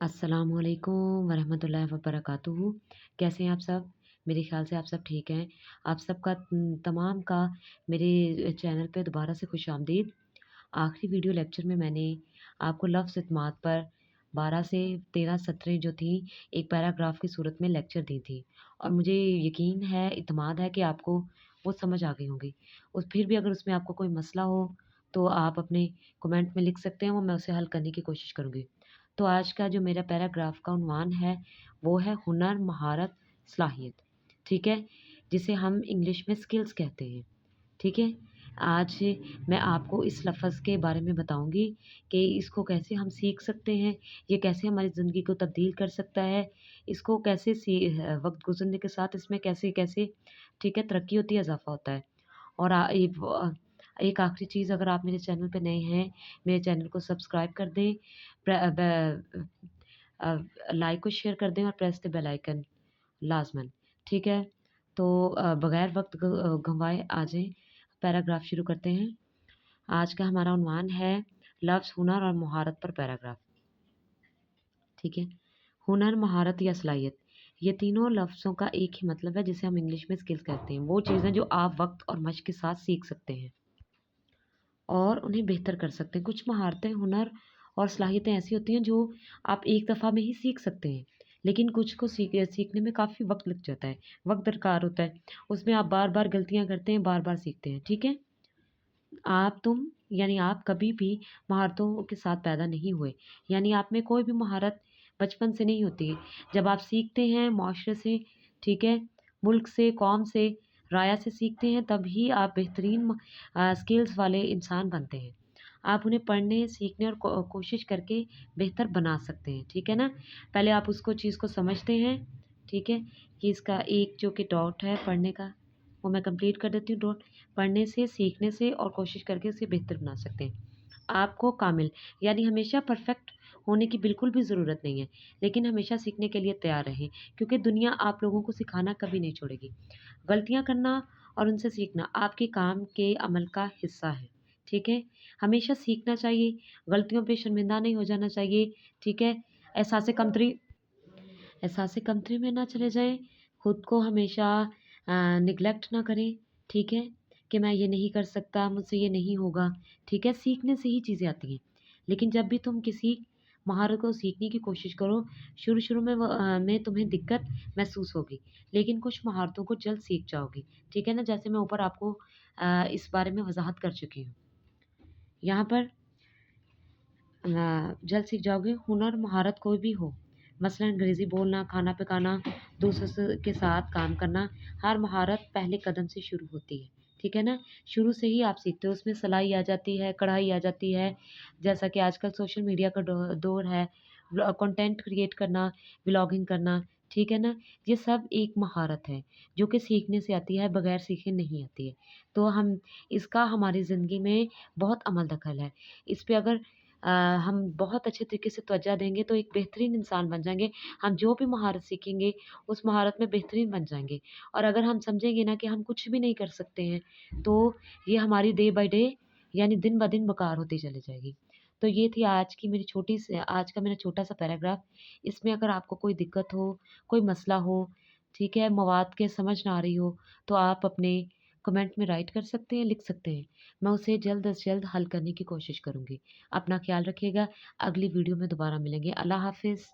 अस्सलामुअलैकुम वरहमतुल्लाहि वबरकातुहू। कैसे हैं आप सब? मेरे ख़्याल से आप सब ठीक हैं। आप सबका तमाम का मेरे चैनल पे दोबारा से खुशामदीद। आखिरी वीडियो लेक्चर में मैंने आपको लफ्ज़ इत्माद पर 12 से 13 सतरें जो थी, एक पैराग्राफ की सूरत में लेक्चर दी थी और मुझे यकीन है, इत्माद है कि आपको वो समझ आ गई होंगी। और फिर भी अगर उसमें आपको कोई मसला हो, तो आप अपने कमेंट में लिख सकते हैं, वो मैं उसे हल करने की कोशिश करूँगी। तो आज का जो मेरा पैराग्राफ का उन्वान है, वो है हुनर, महारत, सलाहियत, ठीक है? जिसे हम इंग्लिश में स्किल्स कहते हैं, ठीक है? आज मैं आपको इस लफ़्ज़ के बारे में बताऊँगी कि इसको कैसे हम सीख सकते हैं, ये कैसे हमारी ज़िंदगी को तब्दील कर सकता है, इसको कैसे वक़्त गुज़रने के साथ इसमें कैसे-कैसे, ठीक है, तरक्की होती है, इज़ाफ़ा होता है। और एक आखिरी चीज़, अगर आप मेरे चैनल पे नए हैं, मेरे चैनल को सब्सक्राइब कर दें, प्र ब अ, लाइक और शेयर कर दें और प्रेस द बेल आइकन लाज़मन, ठीक है? तो बगैर वक़्त गँवाए आ जाएँ, पैराग्राफ शुरू करते हैं। आज का हमारा उन्वान है लफ्ज़, हुनर और महारत पर पैराग्राफ, ठीक है? हुनर, महारत या सलाहियत, ये तीनों लफ्ज़ों का एक ही मतलब है, जिसे हम इंग्लिश में स्किल्स कहते हैं। वो चीज़ें जो आप वक़्त और मशक़ के साथ सीख सकते हैं और उन्हें बेहतर कर सकते हैं। कुछ महारतें, हुनर और सलाहियतें ऐसी होती हैं जो आप एक दफ़ा में ही सीख सकते हैं, लेकिन कुछ को सीखने में काफ़ी वक़्त लग जाता है, वक़्त दरकार होता है। उसमें आप बार-बार गलतियाँ करते हैं, बार-बार सीखते हैं, ठीक है? आप कभी भी महारतों के साथ पैदा नहीं हुए, यानी आप में कोई भी महारत बचपन से नहीं होती है। जब आप सीखते हैं माशरे से, ठीक है? मुल्क से, कौम से, राया से सीखते हैं, तभी आप बेहतरीन स्किल्स वाले इंसान बनते हैं। आप उन्हें पढ़ने, सीखने और कोशिश करके बेहतर बना सकते हैं, ठीक है ना? पहले आप उसको चीज़ को समझते हैं, ठीक है? कि इसका एक जो कि डॉट है पढ़ने का, वो मैं कंप्लीट कर देती हूँ डॉट। पढ़ने से, सीखने से और कोशिश करके उसे बेहतर बना सकते हैं। आपको कामिल, यानी हमेशा परफेक्ट होने की बिल्कुल भी ज़रूरत नहीं है, लेकिन हमेशा सीखने के लिए तैयार रहें, क्योंकि दुनिया आप लोगों को सिखाना कभी नहीं छोड़ेगी। गलतियाँ करना और उनसे सीखना आपके काम के अमल का हिस्सा है, ठीक है? हमेशा सीखना चाहिए, गलतियों पे शर्मिंदा नहीं हो जाना चाहिए, ठीक है? एहसास कमतरी में ना चले जाएँ, खुद को हमेशा नेग्लेक्ट ना करें, ठीक है? कि मैं ये नहीं कर सकता, मुझसे ये नहीं होगा, ठीक है? सीखने से ही चीज़ें आती हैं। लेकिन जब भी तुम किसी महारत को सीखने की कोशिश करो, शुरू-शुरू में में तुम्हें दिक्कत महसूस होगी, लेकिन कुछ महारतों को जल्द सीख जाओगी, ठीक है ना? जैसे मैं ऊपर आपको इस बारे में वज़ाहत कर चुकी हूँ। यहाँ पर जल्द सीख जाओगे, हुनर, महारत कोई भी हो, मसलन अंग्रेज़ी बोलना, खाना पकाना, दूसरों के साथ काम करना, हर महारत पहले कदम से शुरू होती है, ठीक है ना? शुरू से ही आप सीखते हो, उसमें सिलाई आ जाती है, कढ़ाई आ जाती है, जैसा कि आजकल सोशल मीडिया का दौर है, कंटेंट क्रिएट करना, व्लॉगिंग करना, ठीक है ना? ये सब एक महारत है, जो कि सीखने से आती है, बगैर सीखे नहीं आती है। तो इसका हमारी ज़िंदगी में बहुत अमल दखल है। इस पे अगर हम बहुत अच्छे तरीके से तवज्जो देंगे, तो एक बेहतरीन इंसान बन जाएँगे। हम जो भी महारत सीखेंगे, उस महारत में बेहतरीन बन जाएँगे। और अगर हम समझेंगे ना कि हम कुछ भी नहीं कर सकते हैं, तो ये हमारी डे बाय डे, यानी दिन ब दिन बेकार होती चली जाएगी। तो ये थी आज का मेरा छोटा-सा पैराग्राफ। इसमें अगर आपको कोई दिक्कत हो, कोई मसला हो, ठीक है, मवाद के समझ ना आ रही हो, तो आप अपने कमेंट में राइट कर सकते हैं, लिख सकते हैं। मैं उसे जल्द से जल्द हल करने की कोशिश करूँगी। अपना ख़्याल रखिएगा। अगली वीडियो में दोबारा मिलेंगे। अल्लाह हाफ़िज़।